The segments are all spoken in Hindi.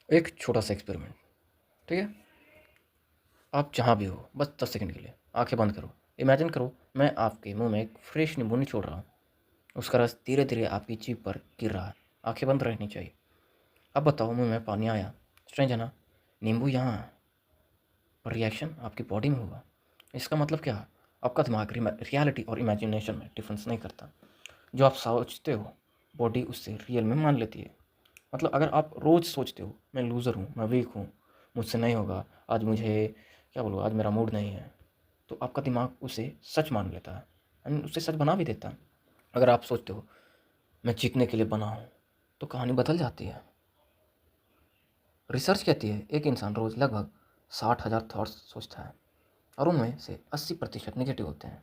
एक छोटा सा एक्सपेरिमेंट, ठीक है। आप जहाँ भी हो बस 10 सेकंड के लिए आंखें बंद करो। इमेजिन करो मैं आपके मुंह में एक फ्रेश नींबू निचोड़ रहा हूँ। उसका रस धीरे धीरे आपकी जीभ पर गिर रहा है। आंखें बंद रहनी चाहिए। अब बताओ, मुंह में पानी आया, स्ट्रेंज है ना। नींबू यहाँ है, पर रिएक्शन आपकी बॉडी में होगा। इसका मतलब क्या है? आपका दिमाग रियलिटी और इमेजिनेशन में डिफरेंस नहीं करता। जो आप सोचते हो बॉडी उससे रियल में मान लेती है। मतलब अगर आप रोज़ सोचते हो मैं लूज़र हूँ, मैं वीक हूँ, मुझसे नहीं होगा, आज मुझे क्या बोलूँ, आज मेरा मूड नहीं है, तो आपका दिमाग उसे सच मान लेता है एंड उसे सच बना भी देता है। अगर आप सोचते हो मैं जीतने के लिए बना हूँ, तो कहानी बदल जाती है। रिसर्च कहती है एक इंसान रोज़ लगभग 60,000 थॉट्स सोचता है और उनमें से 80% नेगेटिव होते हैं।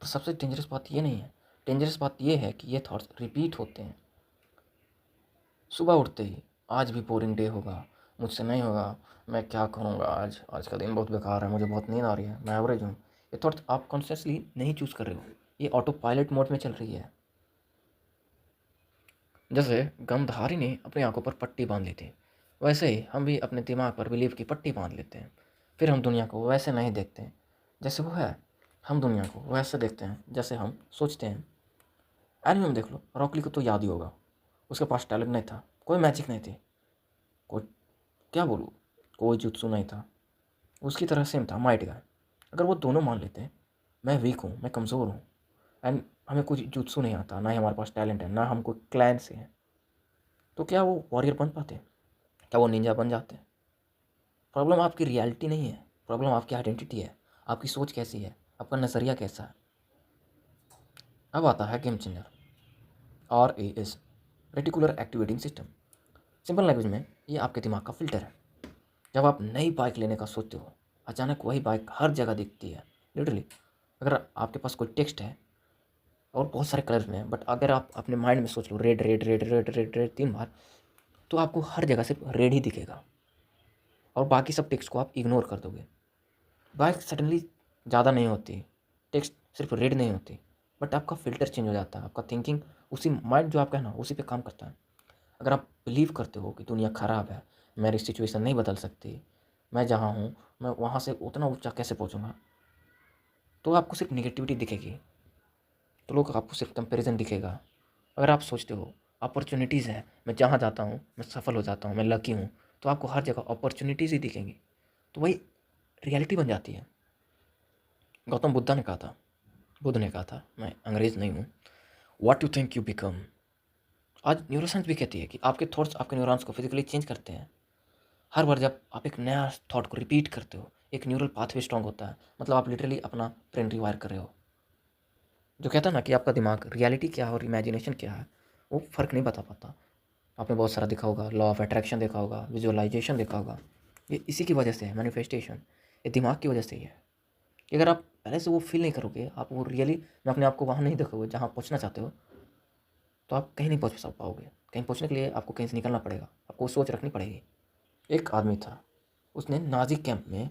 पर सबसे डेंजरस बात ये नहीं है, डेंजरस बात ये है कि ये थॉट्स रिपीट होते हैं। सुबह उठते ही आज भी बोरिंग डे होगा, मुझसे नहीं होगा, मैं क्या करूँगा, आज आज का दिन बहुत बेकार है, मुझे बहुत नींद आ रही है, मैं एवरेज हूँ। ये थॉट्स आप कॉन्शियसली नहीं चूज़ कर रहे हो, ये ऑटो पायलट मोड में चल रही है। जैसे गंधारी ने अपनी आंखों पर पट्टी बांध ली थी, वैसे ही हम भी अपने दिमाग पर बिलीव की पट्टी बांध लेते हैं। फिर हम दुनिया को वैसे नहीं देखते जैसे वो है, हम दुनिया को वैसे देखते हैं जैसे हम सोचते हैं। एनीमे में देख लो, रॉकली को तो याद ही होगा, उसके पास टैलेंट नहीं था, कोई मैजिक नहीं थी, कोई क्या बोलूँ, कोई जुत्सु नहीं था, उसकी तरह सेम था माइट गाय। अगर वो दोनों मान लेते हैं मैं वीक हूँ, मैं कमज़ोर हूँ एंड हमें कुछ जुत्सु नहीं आता, ना ही हमारे पास टैलेंट है, ना हम कोई क्लैन से हैं, तो क्या वो वॉरियर बन पाते? क्या वो निंजा बन जाते? प्रॉब्लम आपकी रियलिटी नहीं है, प्रॉब्लम आपकी आइडेंटिटी है, आपकी सोच कैसी है, आपका नज़रिया कैसा है। अब आता है game changer, RAS, reticular activating system. Simple language में ये आपके दिमाग का फ़िल्टर है। जब आप नई बाइक लेने का सोचते हो, अचानक वही बाइक हर जगह दिखती है, लिटरली। अगर आपके पास कोई टेक्स्ट है और बहुत सारे कलर्स में है, बट अगर आप अपने माइंड में सोच लो red red red red red red 3 बार, तो आपको हर जगह सिर्फ रेड ही दिखेगा और बाकी सब टेक्स्ट को आप इग्नोर कर दोगे। बाइक सडनली ज़्यादा नहीं होती, टेक्स्ट सिर्फ रेड नहीं होती, बट आपका फ़िल्टर चेंज हो जाता है, आपका थिंकिंग उसी माइंड जो आपका है ना उसी पे काम करता है। अगर आप बिलीव करते हो कि दुनिया ख़राब है, मेरी सिचुएशन नहीं बदल सकती, मैं जहाँ हूँ मैं वहाँ से उतना ऊँचा कैसे पहुँचूँगा, तो आपको सिर्फ नेगेटिविटी दिखेगी, तो लोग आपको सिर्फ कंपैरिजन दिखेगा। अगर आप सोचते हो अपॉर्चुनिटीज़ है, मैं जहाँ जाता हूँ मैं सफल हो जाता हूँ, मैं लकी हूँ, तो आपको हर जगह अपॉर्चुनिटीज़ ही दिखेंगी, तो वही रियलिटी बन जाती है। गौतम बुद्धा ने कहा था, बुद्ध ने कहा था, मैं अंग्रेज़ नहीं हूँ, what you think you become. आज न्यूरोसाइंस भी कहती है कि आपके थॉट्स आपके न्यूरॉन्स को फिजिकली चेंज करते हैं। हर बार जब आप एक नया थॉट को रिपीट करते हो, एक न्यूरल पाथवे स्ट्रॉन्ग होता है, मतलब आप लिटरली अपना ब्रेन रिवायर कर रहे हो। जो कहता है ना कि आपका दिमाग रियलिटी क्या है और इमेजिनेशन क्या है, वो फ़र्क नहीं बता पाता। आपने बहुत सारा देखा होगा, लॉ ऑफ अट्रैक्शन देखा होगा, विजुअलाइजेशन देखा होगा, ये इसी की वजह से है, मैनिफेस्टेशन, ये दिमाग की वजह से ही है। कि अगर आप पहले से वो फील नहीं करोगे, आप वो रियली में अपने आप को वहाँ नहीं देखोगे जहाँ आप पहुँचना चाहते हो, तो आप कहीं नहीं पहुँच पाओगे। कहीं पहुँचने के लिए आपको कहीं से निकलना पड़ेगा, आपको सोच रखनी पड़ेगी। एक आदमी था, उसने नाज़ी कैंप में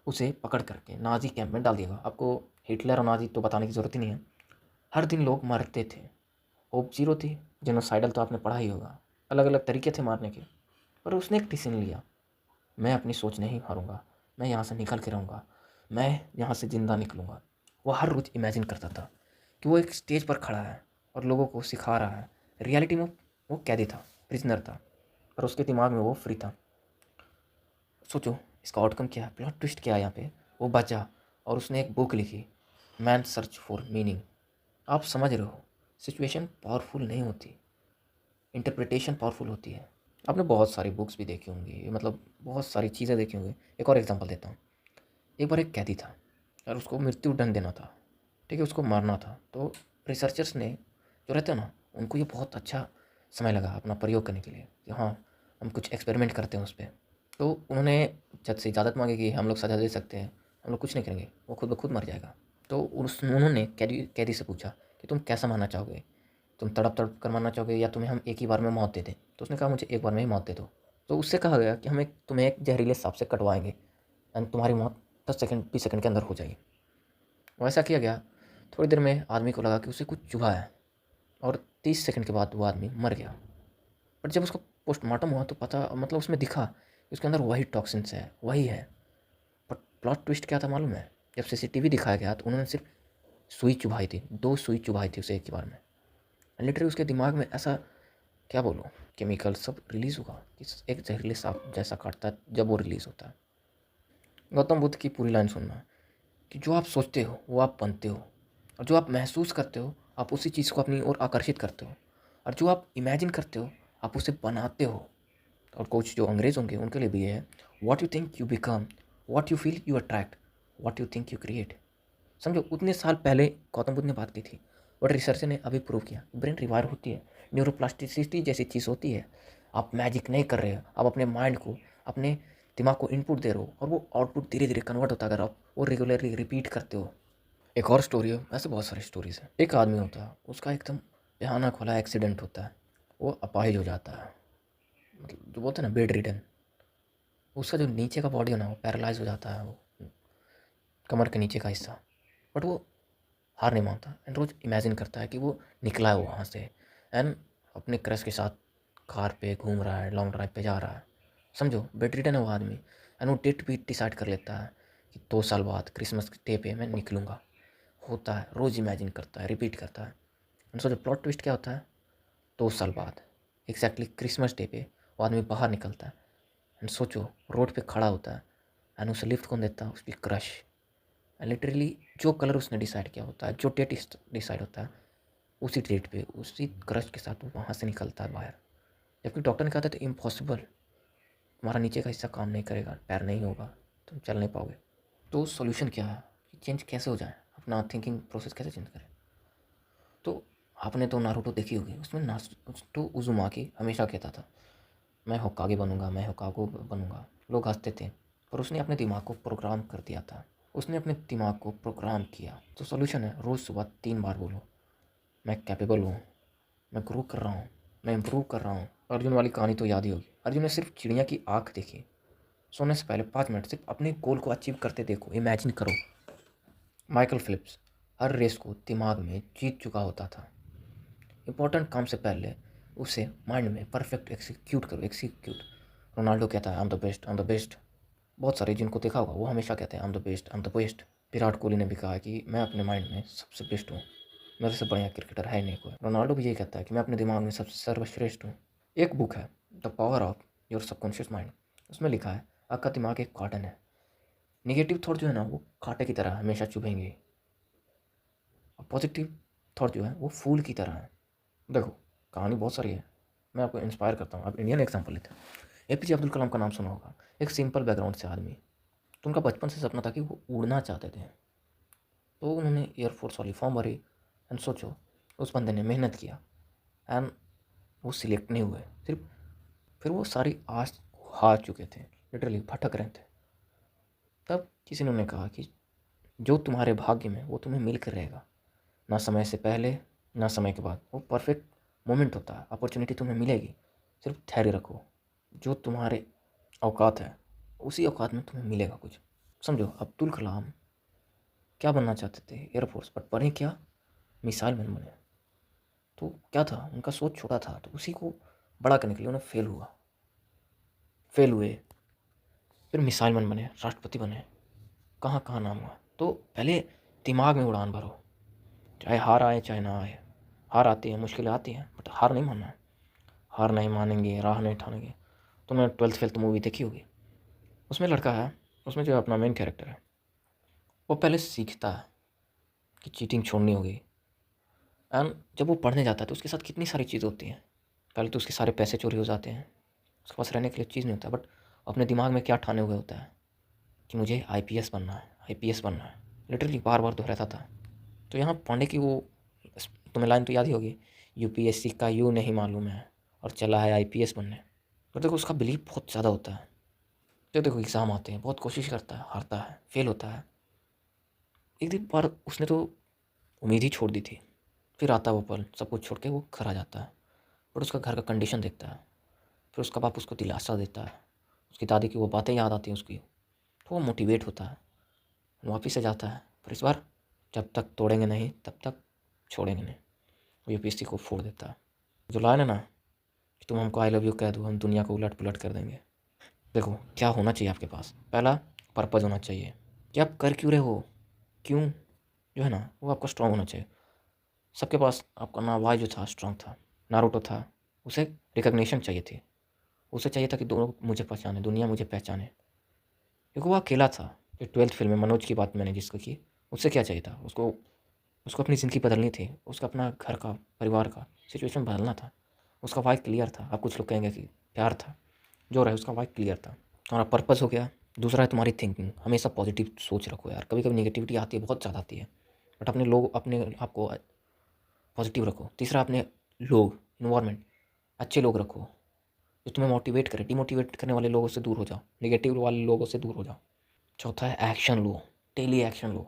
उसे पकड़ करके नाज़ी कैंप में डाल दिया। आपको हिटलर और नाज़ी तो बताने की ज़रूरत ही नहीं है। हर दिन लोग मरते थे, होप ज़ीरो थी, जेनोसाइडल तो आपने पढ़ा ही होगा, अलग अलग तरीके थे मारने के। पर उसने एक डिसीजन लिया, मैं अपनी सोच नहीं हारूँगा, मैं यहाँ से निकल के रहूँगा, मैं यहाँ से ज़िंदा निकलूँगा। वो हर रोज़ इमेजिन करता था कि वो एक स्टेज पर खड़ा है और लोगों को सिखा रहा है। रियलिटी में वो कैदी था, प्रिजनर था, पर उसके दिमाग में वो फ्री था। सोचो इसका आउटकम क्या है, प्लॉट ट्विस्ट क्या है यहाँ पे। वो बचा और उसने एक बुक लिखी, मैन सर्च फॉर मीनिंग। आप समझ रहे हो, सिचुएशन पावरफुल नहीं होती, इंटरप्रिटेशन पावरफुल होती है। आपने बहुत सारी बुक्स भी देखी होंगी, मतलब बहुत सारी चीज़ें देखी होंगी। एक और एग्जांपल देता हूँ। एक बार एक कैदी था और उसको मृत्यु दंड देना था, ठीक है, उसको मारना था। तो रिसर्चर्स ने जो रहते हैं ना, उनको ये बहुत अच्छा समय लगा अपना प्रयोग करने के लिए कि हाँ हम कुछ एक्सपेरिमेंट करते हैं उस पर। तो उन्होंने जज से इजाज़त मांगी कि हम लोग सज़ा दे सकते हैं, हम लोग कुछ नहीं करेंगे, वो खुद ब खुद मर जाएगा। तो उन्होंने कैदी कैदी से पूछा कि तुम कैसा मारना चाहोगे, तुम तड़प तड़प कर मारना चाहोगे या तुम्हें हम एक ही बार में मौत दे दें। तो उसने कहा मुझे एक बार में ही मौत दे दो। तो उससे कहा गया कि हमें तुम्हें एक जहरीले सांप से कटवाएंगे एंड तुम्हारी मौत 10 सेकंड 20 सेकंड के अंदर हो जाएगी। वैसा किया गया। थोड़ी देर में आदमी को लगा कि उसे कुछ चुभा है और 30 सेकंड के बाद वो आदमी मर गया। बट जब उसको पोस्टमार्टम हुआ तो पता मतलब उसमें दिखा कि उसके अंदर वही टॉक्सिन्स है, वही है। बट प्लॉट ट्विस्ट क्या था मालूम है? जब सीसीटीवी दिखाया गया तो उन्होंने सिर्फ सुई चुभाई थी, 2 सुई चुभाई थी उसे एक ही बार में। लिटरली उसके दिमाग में ऐसा क्या बोलूँ केमिकल सब रिलीज़ हुआ कि एक जहरीले सांप जैसा काटता है जब वो रिलीज़ होता है। गौतम बुद्ध की पूरी लाइन सुनना कि जो आप सोचते हो वो आप बनते हो, और जो आप महसूस करते हो आप उसी चीज़ को अपनी ओर आकर्षित करते हो, और जो आप इमेजिन करते हो आप उसे बनाते हो। और कुछ जो अंग्रेज होंगे उनके लिए भी ये है, what you think you become, what you feel you attract, what you think you create. समझो उतने साल पहले गौतम बुद्ध ने बात की थी, बट रिसर्च ने अभी प्रूव किया ब्रेन रिवायर होती है, न्यूरोप्लास्टिसिटी जैसी चीज़ होती है। आप मैजिक नहीं कर रहे हो, आप अपने माइंड को, अपने दिमाग को इनपुट दे रहे हो और वो आउटपुट धीरे धीरे कन्वर्ट होता है अगर आप वो रेगुलरली रिपीट करते हो। एक और स्टोरी है, ऐसे बहुत सारी स्टोरीज है। एक आदमी होता है, उसका एकदम भयानक वाला एक्सीडेंट होता है, वो अपाहिज हो जाता है, मतलब जो बोलते हैं ना बेड रिडन। उसका जो नीचे का बॉडी है ना वो पैरालाइज हो जाता है, वो कमर के नीचे का हिस्सा। बट वो हार नहीं मानता एंड रोज़ इमेजिन करता है कि वो निकला है वहाँ से एंड अपने क्रश के साथ कार पे घूम रहा है, लॉन्ग ड्राइव पे जा रहा है। समझो बेड रिडन है वो आदमी एंड वो डेट भी डिसाइड कर लेता है कि 2 साल बाद क्रिसमस डे पे मैं निकलूँगा। होता है, रोज़ इमेजिन करता है, रिपीट करता है। एंड सोचो प्लॉट ट्विस्ट क्या होता है, 2 साल बाद एग्जैक्टली क्रिसमस डे पे वो आदमी बाहर निकलता है एंड सोचो रोड पे खड़ा होता है एंड उसे लिफ्ट कौन देता है, उसकी क्रश। लिटरली जो कलर उसने डिसाइड किया होता है, जो डेट डिसाइड होता है, उसी डेट पे उसी क्रश के साथ वो वहाँ से निकलता है बाहर। जबकि डॉक्टर ने कहा था तो इम्पॉसिबल, तुम्हारा नीचे का हिस्सा काम नहीं करेगा, पैर नहीं होगा, तुम चल नहीं पाओगे। तो सॉल्यूशन क्या है कि चेंज कैसे हो जाए, अपना थिंकिंग प्रोसेस कैसे चेंज करें। तो आपने तो नारुतो देखी होगी, उसमें नारुतो उज़ुमाकी हमेशा कहता था मैं होकागे बनूंगा, मैं होकागो बनूंगा। लोग हंसते थे पर उसने अपने दिमाग को प्रोग्राम कर दिया था, उसने अपने दिमाग को प्रोग्राम किया। तो सॉल्यूशन है रोज़ सुबह 3 बार बोलो मैं कैपेबल हूँ, मैं ग्रो कर रहा हूँ, मैं इम्प्रूव कर रहा हूँ। अर्जुन वाली कहानी तो याद ही होगी, अर्जुन ने सिर्फ चिड़िया की आँख देखी, सोने से पहले 5 मिनट सिर्फ अपने गोल को अचीव करते देखो, इमेजिन करो। माइकल फिलिप्स हर रेस को दिमाग में जीत चुका होता था। इंपॉर्टेंट काम से पहले उसे माइंड में परफेक्ट एक्सिक्यूट करो, एक्सिक्यूट। रोनाल्डो कहता है I am the best, I am the best. बहुत सारे जिनको देखा होगा वो हमेशा कहते हैं I am the best, I am the best. Virat Kohli ने भी कहा है कि मैं अपने माइंड में सबसे बेस्ट हूँ, मेरे से बढ़िया क्रिकेटर है नहीं कोई। रोनाल्डो भी यही कहता है कि मैं अपने दिमाग में सबसे सर्वश्रेष्ठ हूँ। एक बुक है the power of your subconscious mind, उसमें लिखा है आपका दिमाग एक कार्टन है, निगेटिव थॉट जो है ना वो कांटे की तरह हमेशा चुभेंगे, और पॉजिटिव थॉट जो है वो फूल की तरह है। देखो कहानी बहुत सारी है, मैं आपको इंस्पायर करता हूँ। आप इंडियन एग्जाम्पल लेते हैं, एपीजे अब्दुल कलाम का नाम सुना होगा। एक सिंपल बैकग्राउंड से आदमी, तो उनका बचपन से सपना था कि वो उड़ना चाहते थे, तो उन्होंने एयरफोर्स वाली फॉर्म भरी एंड सोचो उस बंदे ने मेहनत किया एंड वो सिलेक्ट नहीं हुए। सिर्फ फिर वो सारी आस हार चुके थे, लिटरली भटक रहे थे। तब किसी ने उन्हें कहा कि जो तुम्हारे भाग्य में वो तुम्हें मिल कर रहेगा, ना समय से पहले ना समय के बाद, वो परफेक्ट मोमेंट होता है, अपॉर्चुनिटी तुम्हें मिलेगी, सिर्फ धैर्य रखो। जो तुम्हारे औकात है उसी औकात में तुम्हें मिलेगा कुछ। समझो अब्दुल कलाम क्या बनना चाहते थे, एयरफोर्स, बट बने क्या, मिसाइल मैन बने। तो क्या था, उनका सोच छोटा था तो उसी को बड़ा करने के लिए उन्हें फेल हुए, फिर मिसाइल मैन बने, राष्ट्रपति बने, कहाँ कहाँ नाम हुआ। तो पहले दिमाग में उड़ान भरो, चाहे हार आए चाहे ना आए। हार आती है, मुश्किलें आती हैं, बट हार नहीं मानना है। हार नहीं मानेंगे, राह नहीं ठानेंगे। तुमने 12th फेल तो मूवी देखी होगी, उसमें लड़का है, उसमें जो अपना मेन कैरेक्टर है वो पहले सीखता है कि चीटिंग छोड़नी होगी एंड जब वो पढ़ने जाता है तो उसके साथ कितनी सारी चीज़ होती हैं। पहले तो उसके सारे पैसे चोरी हो जाते हैं, उसके पास रहने के लिए चीज़ नहीं होता, बट अपने दिमाग में क्या ठाने हुए होता है कि मुझे आईपीएस बनना है, आईपीएस बनना है। लिटरली बार बार दोहराता था। तो यहाँ पांडे की वो तुम्हें लाइन तो याद ही होगी, यूपीएससी का यू नहीं मालूम है और चला है आईपीएस बनने। तो देखो उसका बिलीव बहुत ज़्यादा होता है। तो देखो एग्ज़ाम आते हैं, बहुत कोशिश करता है, हारता है, फेल होता है। एक दिन बार उसने तो उम्मीद ही छोड़ दी थी, फिर आता है वो पल, सब कुछ छोड़ के वो घर आ जाता है। बट उसका घर का कंडीशन देखता है, फिर उसका बाप उसको दिलासा देता है, उसकी दादी की वो बातें याद आती हैं उसकी, तो वो मोटिवेट होता है, वापिस से जाता है। पर इस बार जब तक तोड़ेंगे नहीं तब तक छोड़ेंगे नहीं, वो यूपीएससी को फोड़ देता है। जो लाइन है ना कि तुम हमको आई लव यू कह दो, हम दुनिया को उलट पुलट कर देंगे। देखो क्या होना चाहिए आपके पास, पहला पर्पज़ होना चाहिए कि आप कर क्यों रहे हो, क्यों, जो है ना वो आपका स्ट्रांग होना चाहिए। सबके पास आपका ना वाई जो था स्ट्रांग था, नारुतो था, उसे रिकग्निशन चाहिए थी, उसे चाहिए था कि लोग मुझे पहचाने, दुनिया मुझे पहचाने, क्योंकि वो अकेला था। जो 12th फिल्म में मनोज की बात मैंने जिसको की, उससे क्या चाहिए था, उसको उसको अपनी ज़िंदगी बदलनी थी, उसका अपना घर का, परिवार का सिचुएशन बदलना था। उसका वाई क्लियर था। आप कुछ लोग कहेंगे कि प्यार था, जो रहे उसका वाई क्लियर था। तुम्हारा पर्पज़ हो गया। दूसरा है तुम्हारी थिंकिंग, हमेशा पॉजिटिव सोच रखो यार। कभी कभी नेगेटिविटी आती है, बहुत ज़्यादा आती है, बट अपने आप को पॉजिटिव रखो। तीसरा अपने लोग, इन्वायरमेंट, अच्छे लोग रखो जो तुम्हें मोटिवेट करें। डिमोटिवेट करने वाले लोगों से दूर हो जाओ, नेगेटिव वाले लोगों से दूर हो जाओ। चौथा है एक्शन लो, डेली एक्शन लो।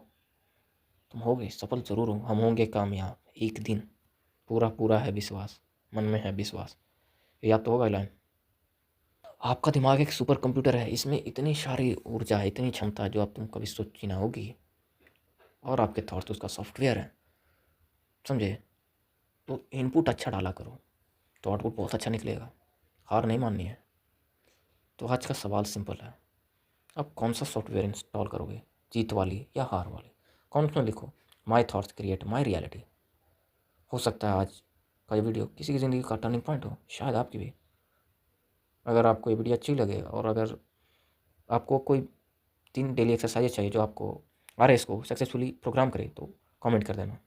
तुम होगे सफल ज़रूर हो, हम होंगे कामयाब एक दिन, पूरा पूरा है विश्वास, मन में है विश्वास। ये याद तो होगा लाइन। आपका दिमाग एक सुपर कंप्यूटर है, इसमें इतनी सारी ऊर्जा है, इतनी क्षमता है जो आप तुम कभी सोची ना होगी। और आपके थॉट्स उसका सॉफ्टवेयर है, समझे। तो इनपुट अच्छा डाला करो तो आउटपुट बहुत अच्छा निकलेगा। हार नहीं माननी है। तो आज का सवाल सिंपल है, आप कौन सा सॉफ्टवेयर इंस्टॉल करोगे, जीत वाली या हार वाली। कमेंट में लिखो, my thoughts create my reality. हो सकता है आज का ये वीडियो किसी की ज़िंदगी का टर्निंग पॉइंट हो, शायद आपकी भी। अगर आपको ये वीडियो अच्छी लगे और अगर आपको कोई 3 डेली एक्सरसाइज चाहिए जो आपको RS को सक्सेसफुली प्रोग्राम करे, तो कमेंट कर देना।